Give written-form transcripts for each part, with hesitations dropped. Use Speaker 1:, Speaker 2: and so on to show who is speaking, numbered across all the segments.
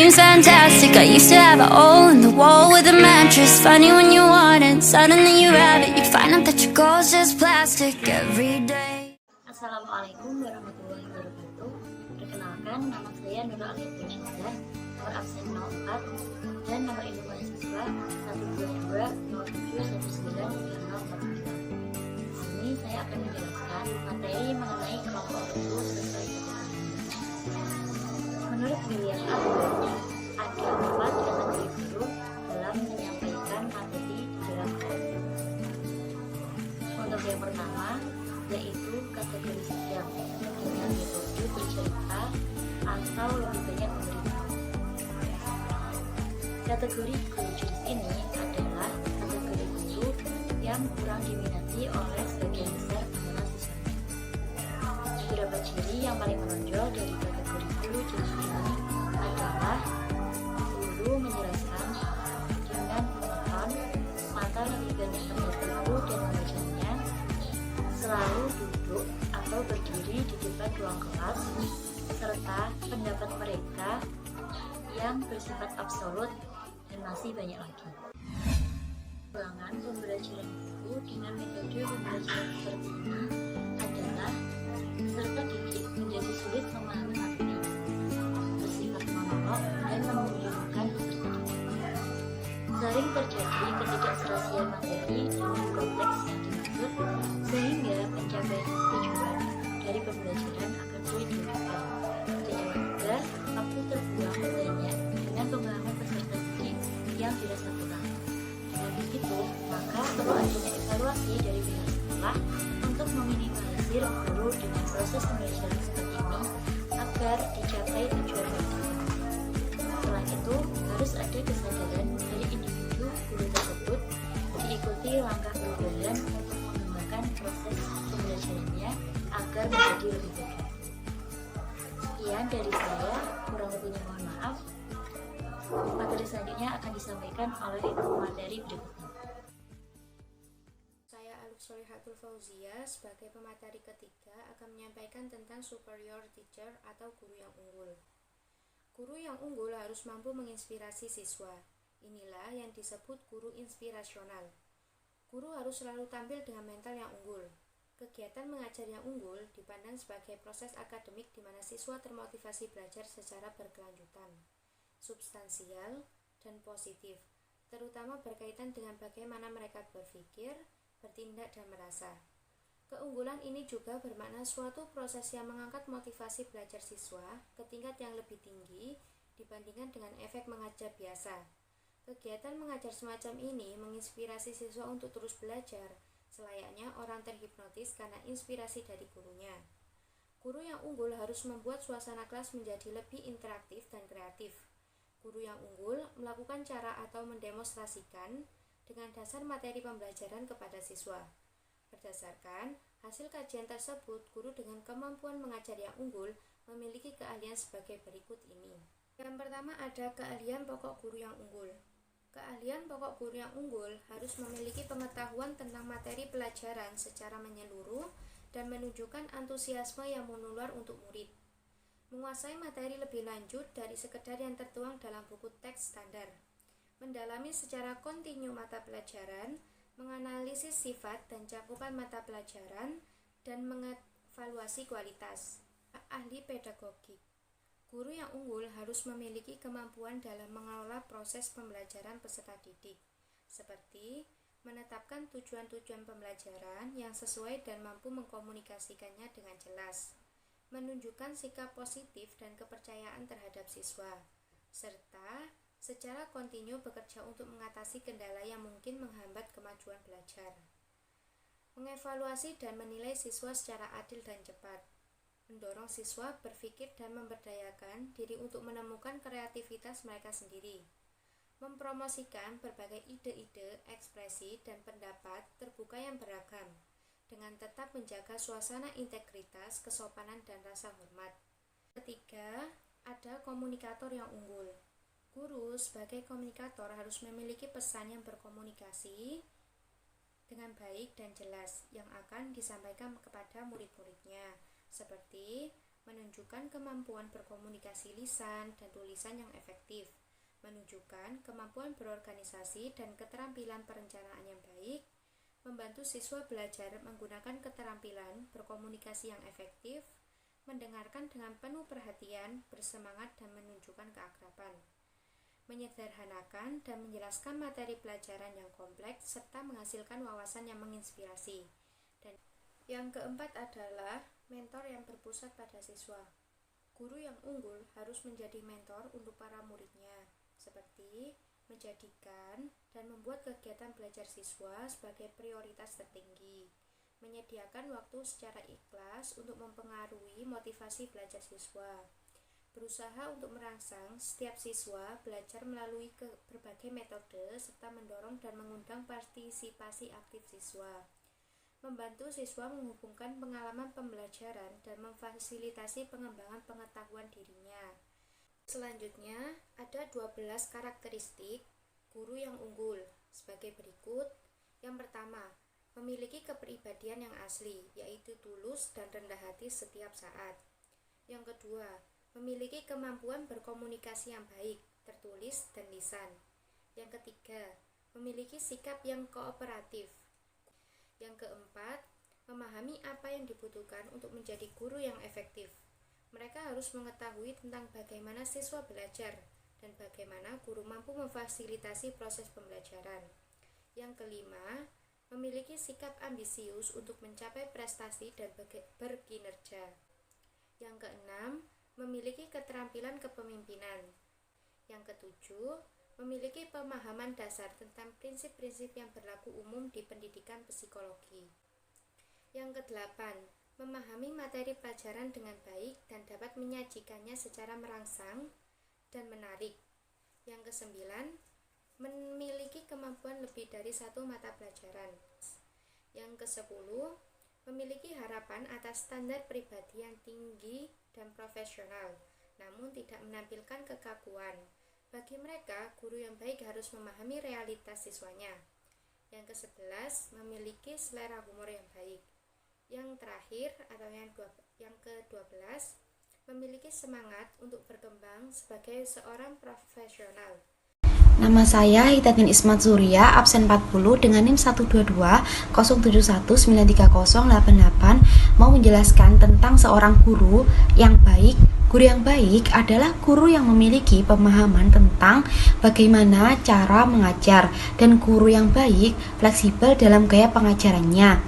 Speaker 1: seems fantastic. I used to have a hole in the wall with a mattress. Funny when you want it, suddenly you have it. You find out that your goal's just plastic every day.
Speaker 2: Assalamualaikum warahmatullahi wabarakatuh. Perkenalkan, nama saya Nurul Aliatul Syadah, nomor absen 04 dan nomor induk mahasiswa 122071930. Di sini saya akan menjelaskan materi mengenai kelompok buku sesuai kebutuhan. Menurut William Allen, ada 4 kategori guru dalam menyampaikan materi di dalam kelompok. Untuk yang pertama, yaitu kategori siap dengan metode bercerita atau lebih banyak memberitahu. Kategori guru jurus ini adalah kategori guru yang kurang diminati oleh sebagian besar pengguna siswanya. Beberapa ciri yang paling menonjol dari kategori guru jurus ini adalah guru menjelaskan dengan monoton, mata lebih banyak terlihat teduh dan membacanya, selalu duduk atau berdiri di depan ruang kelas, serta pendapat mereka yang bersifat absolut, dan masih banyak lagi. Pengembangan pembelajaran buku dengan metode pembelajaran seperti ini adalah peserta didik menjadi sulit memahami materi, bersifat monolog dan membingungkan peserta didik. Sering terjadi ketidakserasian materi dengan konteks yang dimaksud, sehingga pencapaian tujuan dari pembelajaran akan sulit dilakukan. Tidak juga waktu terbuang banyak dengan pemahaman peserta didik yang dirasa kurang. Dengan begitu, maka perlu adanya evaluasi dari pihak sekolah untuk meminimalisir guru dengan proses pembelajaran seperti ini agar dicapai tujuan yang diinginkan. Selain itu, harus ada kesadaran dari individu guru tersebut diikuti langkah perubahan untuk mengembangkan proses pembelajarannya agar menjadi lebih baik. Sekian dari saya, kurang lebihnya mohon maaf. Materi selanjutnya akan disampaikan oleh pemateri berikutnya.
Speaker 3: Saya Alif Solihatul Fauzia sebagai pemateri ketiga akan menyampaikan tentang superior teacher atau guru yang unggul. Guru yang unggul harus mampu menginspirasi siswa. Inilah yang disebut guru inspirasional. Guru harus selalu tampil dengan mental yang unggul. Kegiatan mengajar yang unggul dipandang sebagai proses akademik di mana siswa termotivasi belajar secara berkelanjutan, substansial, dan positif, terutama berkaitan dengan bagaimana mereka berpikir, bertindak, dan merasa. Keunggulan ini juga bermakna suatu proses yang mengangkat motivasi belajar siswa ke tingkat yang lebih tinggi dibandingkan dengan efek mengajar biasa. Kegiatan mengajar semacam ini menginspirasi siswa untuk terus belajar, selayaknya orang terhipnotis karena inspirasi dari gurunya. Guru yang unggul harus membuat suasana kelas menjadi lebih interaktif dan kreatif. Guru yang unggul melakukan cara atau mendemonstrasikan dengan dasar materi pembelajaran kepada siswa. Berdasarkan hasil kajian tersebut, guru dengan kemampuan mengajar yang unggul memiliki keahlian sebagai berikut ini. Yang pertama ada keahlian pokok guru yang unggul. Keahlian pokok guru yang unggul harus memiliki pengetahuan tentang materi pelajaran secara menyeluruh dan menunjukkan antusiasme yang menular untuk murid. Menguasai materi lebih lanjut dari sekedar yang tertuang dalam buku teks standar. Mendalami secara kontinu mata pelajaran, menganalisis sifat dan cakupan mata pelajaran, dan mengevaluasi kualitas. Ahli pedagogik. Guru yang unggul harus memiliki kemampuan dalam mengelola proses pembelajaran peserta didik, seperti menetapkan tujuan-tujuan pembelajaran yang sesuai dan mampu mengkomunikasikannya dengan jelas, menunjukkan sikap positif dan kepercayaan terhadap siswa, serta secara kontinu bekerja untuk mengatasi kendala yang mungkin menghambat kemajuan belajar. Mengevaluasi dan menilai siswa secara adil dan cepat. Mendorong siswa berpikir dan memberdayakan diri untuk menemukan kreativitas mereka sendiri. Mempromosikan berbagai ide-ide, ekspresi, dan pendapat terbuka yang beragam, dengan tetap menjaga suasana integritas, kesopanan, dan rasa hormat. Ketiga, ada komunikator yang unggul. Guru sebagai komunikator harus memiliki pesan yang berkomunikasi dengan baik dan jelas yang akan disampaikan kepada murid-muridnya, seperti menunjukkan kemampuan berkomunikasi lisan dan tulisan yang efektif, menunjukkan kemampuan berorganisasi dan keterampilan perencanaan yang baik, membantu siswa belajar menggunakan keterampilan berkomunikasi yang efektif, mendengarkan dengan penuh perhatian, bersemangat dan menunjukkan keakraban, menyederhanakan dan menjelaskan materi pelajaran yang kompleks serta menghasilkan wawasan yang menginspirasi. Dan yang keempat adalah mentor yang berpusat pada siswa. Guru yang unggul harus menjadi mentor untuk para muridnya, seperti menjadikan dan membuat kegiatan belajar siswa sebagai prioritas tertinggi, menyediakan waktu secara ikhlas untuk mempengaruhi motivasi belajar siswa, berusaha untuk merangsang setiap siswa belajar melalui berbagai metode serta mendorong dan mengundang partisipasi aktif siswa, membantu siswa menghubungkan pengalaman pembelajaran dan memfasilitasi pengembangan pengetahuan dirinya. Selanjutnya, ada 12 karakteristik guru yang unggul sebagai berikut. Yang pertama, memiliki kepribadian yang asli, yaitu tulus dan rendah hati setiap saat. Yang kedua, memiliki kemampuan berkomunikasi yang baik, tertulis dan lisan. Yang ketiga, memiliki sikap yang kooperatif. Yang keempat, memahami apa yang dibutuhkan untuk menjadi guru yang efektif. Mereka harus mengetahui tentang bagaimana siswa belajar dan bagaimana guru mampu memfasilitasi proses pembelajaran. Yang kelima, memiliki sikap ambisius untuk mencapai prestasi dan berkinerja. Yang keenam, memiliki keterampilan kepemimpinan. Yang ketujuh, memiliki pemahaman dasar tentang prinsip-prinsip yang berlaku umum di pendidikan psikologi. Yang kedelapan, memahami materi pelajaran dengan baik dan dapat menyajikannya secara merangsang dan menarik. Yang kesembilan, memiliki kemampuan lebih dari satu mata pelajaran. Yang kesepuluh, memiliki harapan atas standar pribadi yang tinggi dan profesional, namun tidak menampilkan kekakuan. Bagi mereka, guru yang baik harus memahami realitas siswanya. Yang ke-11, memiliki selera humor yang baik. Yang terakhir atau yang ke-12, memiliki semangat untuk berkembang sebagai seorang profesional.
Speaker 4: Nama saya Hitatin Ismat Surya, absen 40 dengan NIM 122 071930888, mau menjelaskan tentang seorang guru yang baik. Guru yang baik adalah guru yang memiliki pemahaman tentang bagaimana cara mengajar, dan guru yang baik fleksibel dalam gaya pengajarannya.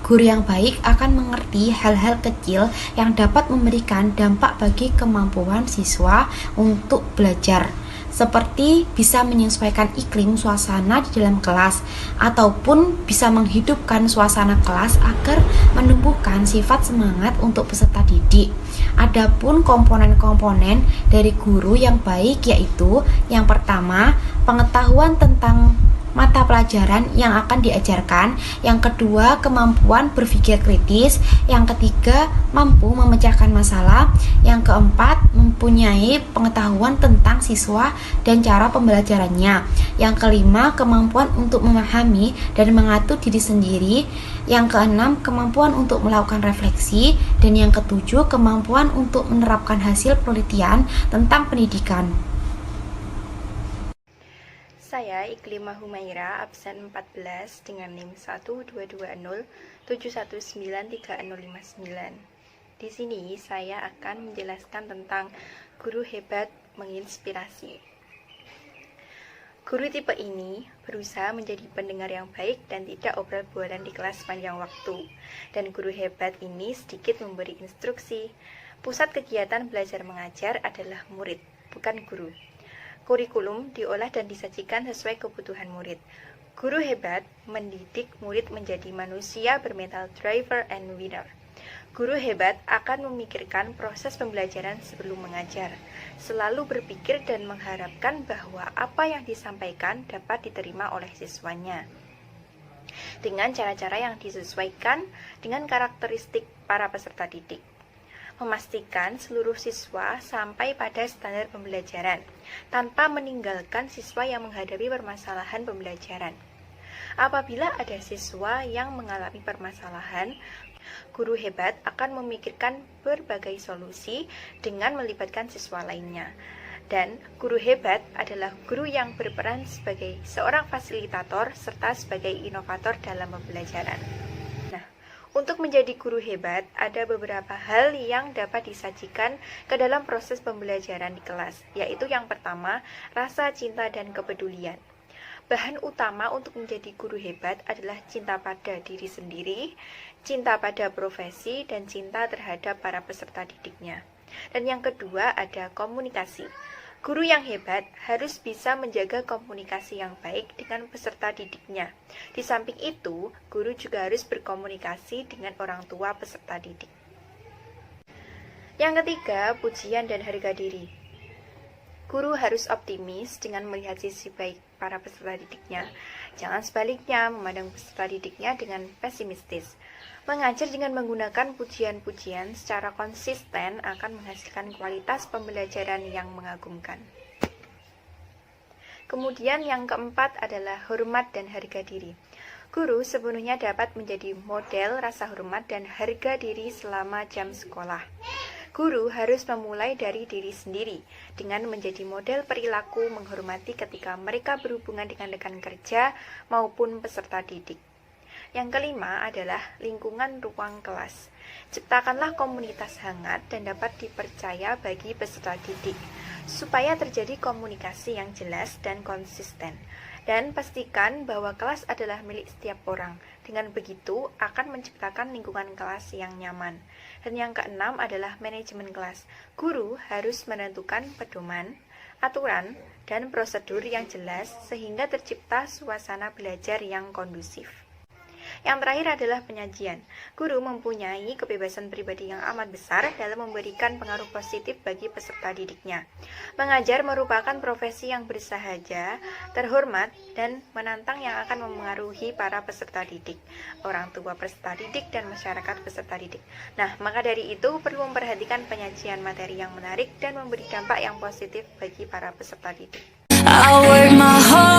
Speaker 4: Guru yang baik akan mengerti hal-hal kecil yang dapat memberikan dampak bagi kemampuan siswa untuk belajar, seperti bisa menyesuaikan iklim suasana di dalam kelas, ataupun bisa menghidupkan suasana kelas agar menumbuhkan sifat semangat untuk peserta didik. Adapun komponen-komponen dari guru yang baik yaitu: yang pertama, pengetahuan tentang mata pelajaran yang akan diajarkan. Yang kedua, kemampuan berpikir kritis. Yang ketiga, mampu memecahkan masalah. Yang keempat, mempunyai pengetahuan tentang siswa dan cara pembelajarannya. Yang kelima, kemampuan untuk memahami dan mengatur diri sendiri. Yang keenam, kemampuan untuk melakukan refleksi. Dan yang ketujuh, kemampuan untuk menerapkan hasil penelitian tentang pendidikan.
Speaker 5: Saya Iklimah Humaira, absen 14 dengan NIM 12207193059. Di sini saya akan menjelaskan tentang guru hebat menginspirasi. Guru tipe ini berusaha menjadi pendengar yang baik dan tidak obral-abalan di kelas sepanjang waktu. Dan guru hebat ini sedikit memberi instruksi. Pusat kegiatan belajar mengajar adalah murid, bukan guru. Kurikulum diolah dan disajikan sesuai kebutuhan murid. Guru hebat mendidik murid menjadi manusia bermental driver and winner. Guru hebat akan memikirkan proses pembelajaran sebelum mengajar, selalu berpikir dan mengharapkan bahwa apa yang disampaikan dapat diterima oleh siswanya, dengan cara-cara yang disesuaikan dengan karakteristik para peserta didik. Memastikan seluruh siswa sampai pada standar pembelajaran, tanpa meninggalkan siswa yang menghadapi permasalahan pembelajaran. Apabila ada siswa yang mengalami permasalahan, Guru hebat akan memikirkan berbagai solusi dengan melibatkan siswa lainnya. Dan guru hebat adalah guru yang berperan sebagai seorang fasilitator serta sebagai inovator dalam pembelajaran. Nah, untuk menjadi guru hebat, ada beberapa hal yang dapat disajikan ke dalam proses pembelajaran di kelas, yaitu yang pertama, rasa cinta dan kepedulian. Bahan utama untuk menjadi guru hebat adalah cinta pada diri sendiri, cinta pada profesi, dan cinta terhadap para peserta didiknya. Dan yang kedua ada komunikasi. Guru yang hebat harus bisa menjaga komunikasi yang baik dengan peserta didiknya. Di samping itu, guru juga harus berkomunikasi dengan orang tua peserta didik. Yang ketiga, pujian dan harga diri. Guru harus optimis dengan melihat sisi baik para peserta didiknya. Jangan sebaliknya memandang peserta didiknya dengan pesimistis. Mengajar dengan menggunakan pujian-pujian secara konsisten akan menghasilkan kualitas pembelajaran yang mengagumkan. Kemudian yang keempat adalah hormat dan harga diri. Guru sepenuhnya dapat menjadi model rasa hormat dan harga diri selama jam sekolah. Guru harus memulai dari diri sendiri dengan menjadi model perilaku menghormati ketika mereka berhubungan dengan rekan kerja maupun peserta didik. Yang kelima adalah lingkungan ruang kelas. Ciptakanlah komunitas hangat dan dapat dipercaya bagi peserta didik, supaya terjadi komunikasi yang jelas dan konsisten. Dan pastikan bahwa kelas adalah milik setiap orang. Dengan begitu, akan menciptakan lingkungan kelas yang nyaman. Dan yang keenam adalah manajemen kelas. Guru harus menentukan pedoman, aturan, dan prosedur yang jelas sehingga tercipta suasana belajar yang kondusif. Yang terakhir adalah penyajian. Guru mempunyai kebebasan pribadi yang amat besar dalam memberikan pengaruh positif bagi peserta didiknya. Mengajar merupakan profesi yang bersahaja, terhormat, dan menantang yang akan memengaruhi para peserta didik, orang tua peserta didik, dan masyarakat peserta didik. Nah, maka dari itu perlu memperhatikan penyajian materi yang menarik dan memberi dampak yang positif bagi para peserta didik.
Speaker 1: I work my heart